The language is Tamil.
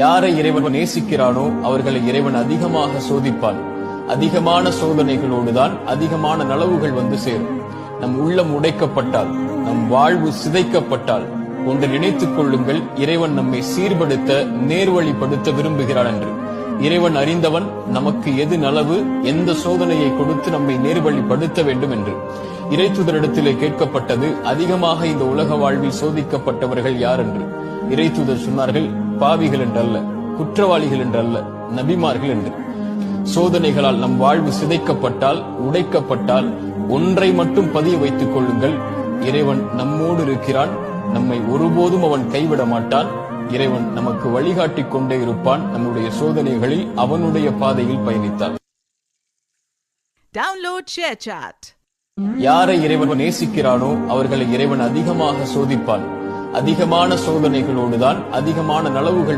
யாரை இறைவன் நேசிக்கிறானோ அவர்களை இறைவன் அதிகமாக சோதிப்பான். அதிகமான சோதனைகளோடுதான் அதிகமான நலவுகள் வந்து சேரும். நம் உள்ளம் உடைக்கப்பட்டால், நம் வாழ்வு சிதைக்கப்பட்டால் ஒன்று நினைத்துக் கொள்ளுங்கள், இறைவன் நம்மை சீர்படுத்த நேர்வழிப்படுத்த விரும்புகிறான் என்று. இறைவன் அறிந்தவன் நமக்கு எது நலவு, எந்த சோதனையை கொடுத்து நம்மை நேர்வழிப்படுத்த வேண்டும் என்று. இறைத்தூதரிடத்திலே கேட்கப்பட்டது, அதிகமாக இந்த உலக வாழ்வில் சோதிக்கப்பட்டவர்கள் யார் என்று. இறைத்தூதர் சொன்னார்கள், பாவிகள் என்றல்ல, குற்றவாளிகள் என்றல்ல, நபிமார்கள் என்று. சோதனைகளால் நம் வாழ்வு சிதைக்கப்பட்டால், உடைக்கப்பட்டால் ஒன்றை மட்டும் பதிய வைத்துக் கொள்ளுங்கள், இறைவன் நம்மோடு இருக்கிறான். நம்மை ஒருபோதும் அவன் கைவிட மாட்டான். இறைவன் நமக்கு வழிகாட்டிக் கொண்டே இருப்பான். நம்முடைய சோதனைகளில் அவனுடைய பாதையில் பயணித்தார். Download share chat. யாரை இறைவன் நேசிக்கிறானோ அவர்களை இறைவன் அதிகமாக சோதிப்பான். அதிகமான சோதனைகளோடுதான் அதிகமான நலவுகள்